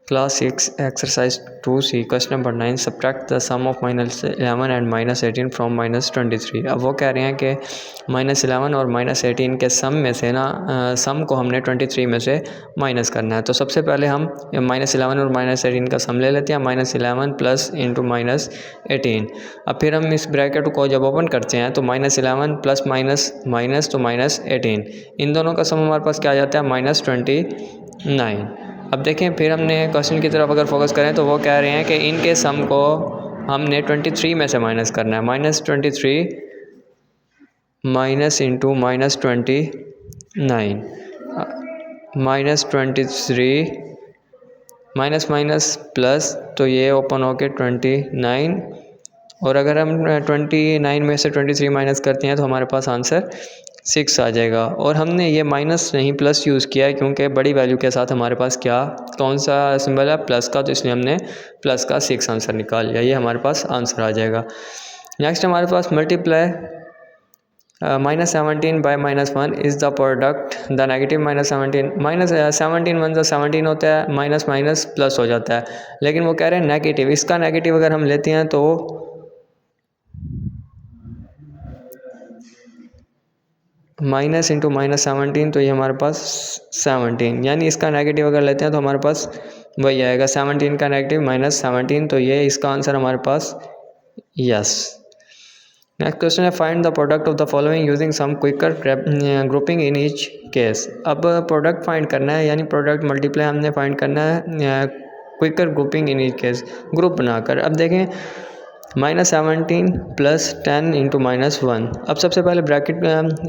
Class 6 exercise 2C question number 9 subtract the sum of -11 and -18 from -23। अब वो कह रहे हैं कि -11 और -18 के सम में से ना सम को हमने 23 में से माइनस करना है। तो सबसे पहले हम -11 और -18 का सम ले लेते हैं, -11 प्लस इंटू -18। अब फिर हम इस ब्रैकेट को जब ओपन करते हैं तो -11 प्लस माइनस माइनस तो -18, इन दोनों का सम हमारे पास क्या आ जाता है -29। अब देखें फिर हमने क्वेश्चन की तरफ अगर फोकस करें तो वो कह रहे हैं कि इनके सम को हमने 23 में से माइनस करना है। -23 minus into -29 -23 minus minus plus, तो ये ओपन होके 29, और अगर हम 29 में से 23 माइनस करते हैं तो हमारे पास आंसर 6 आ जाएगा। और हमने ये माइनस नहीं प्लस यूज़ किया है क्योंकि बड़ी वैल्यू के साथ हमारे पास कौन सा सिंबल है, प्लस का, तो इसलिए हमने प्लस का 6 आंसर निकाल लिया। ये हमारे पास आंसर आ जाएगा। नेक्स्ट हमारे पास multiply -17 by -1 is the product the negative -17 -17 1 17 होता है, माइनस माइनस प्लस हो जाता है, लेकिन वो कह रहे हैं नेगेटिव। इसका नेगेटिव अगर हम लेते हैं तो माइनस इंटू -17, तो ये हमारे पास 17, यानी इसका नेगेटिव अगर लेते हैं तो हमारे पास वही आएगा 17 का नेगेटिव -17, तो ये इसका आंसर हमारे पास यस। नेक्स्ट क्वेश्चन है find the product of the following using some quicker grouping in each case. अब प्रोडक्ट फाइंड करना है, यानी प्रोडक्ट मल्टीप्लाई हमने फाइंड करना है quicker grouping in each case, group बनाकर। अब देखें -17 प्लस 10 इंटू -1। अब सबसे पहले ब्रैकेट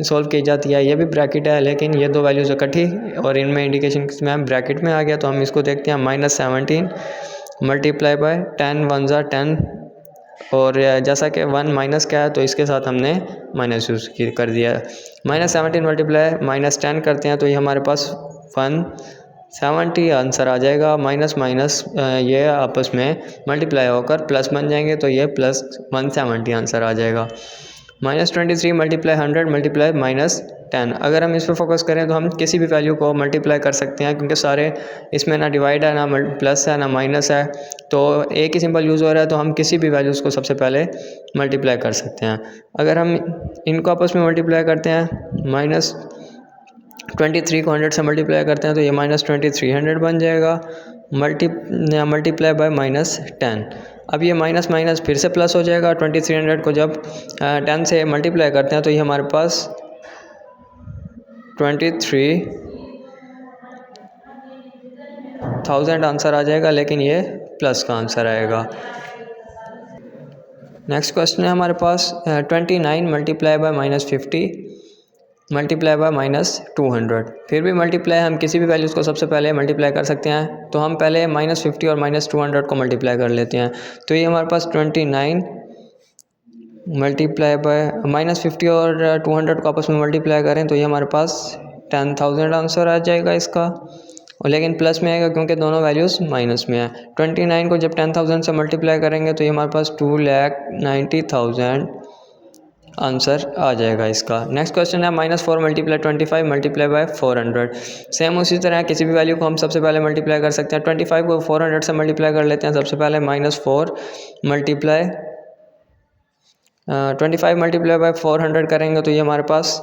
सॉल्व की जाती है, ये भी ब्रैकेट है लेकिन ये दो वैल्यूज इकट्ठी और इनमें इंडिकेशन में ब्रैकेट में आ गया, तो हम इसको देखते हैं -17 मल्टीप्लाई बाय 10 1 ज़ा 10, और जैसा कि 1 माइनस का है तो इसके साथ हमने माइनस यूज़ कर दिया। -17 मल्टीप्लाई -10 करते हैं तो ये हमारे पास 170 आंसर आ जाएगा। माइनस माइनस ये आपस में मल्टीप्लाई होकर प्लस बन जाएंगे, तो ये प्लस 170 आंसर आ जाएगा। -23 मल्टीप्लाई 100 मल्टीप्लाई -10। अगर हम इस पर फोकस करें तो हम किसी भी वैल्यू को मल्टीप्लाई कर सकते हैं, क्योंकि सारे इसमें ना डिवाइड है, ना प्लस है, ना माइनस है, तो एक ही सिंबल यूज़ हो रहा है, तो हम किसी भी वैल्यूज़ को सबसे पहले मल्टीप्लाई कर सकते हैं। अगर हम इनको आपस में मल्टीप्लाई करते हैं, -23 को 100 से मल्टीप्लाई करते हैं तो ये -2300 बन जाएगा, मल्टीप्लाई बाय -10। अब ये माइनस माइनस फिर से प्लस हो जाएगा। 2300 को जब 10 से मल्टीप्लाई करते हैं तो ये हमारे पास 23,000 आंसर आ जाएगा, लेकिन ये प्लस का आंसर आएगा। नेक्स्ट क्वेश्चन है हमारे पास 29 मल्टीप्लाई बाय -50 मल्टीप्लाई बाय -200। फिर भी मल्टीप्लाई हम किसी भी वैल्यूज़ को सबसे पहले मल्टीप्लाई कर सकते हैं, तो हम पहले -50 और -200 को मल्टीप्लाई कर लेते हैं। तो ये हमारे पास 29 मल्टीप्लाई बाय -50 और 200 को आपस में मल्टीप्लाई करें तो ये हमारे पास 10,000 आंसर आ जाएगा इसका, और लेकिन प्लस में आएगा क्योंकि दोनों वैल्यूज़ माइनस में है। 29 को जब 10,000 से मल्टीप्लाई करेंगे तो ये हमारे पास 2,90,000 आंसर आ जाएगा इसका। नेक्स्ट क्वेश्चन है -4 मल्टीप्लाई 25 मल्टीप्लाई बाय 400। सेम उसी तरह किसी भी वैल्यू को हम सबसे पहले मल्टीप्लाई कर सकते हैं। 25 को 400 से मल्टीप्लाई कर लेते हैं सबसे पहले। -4 मल्टीप्लाई 25 मल्टीप्लाई बाय 400 करेंगे तो ये हमारे पास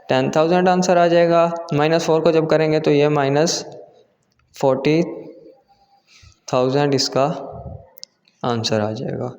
10,000 आंसर आ जाएगा। -4 को जब करेंगे तो ये -40,000 इसका आंसर आ जाएगा।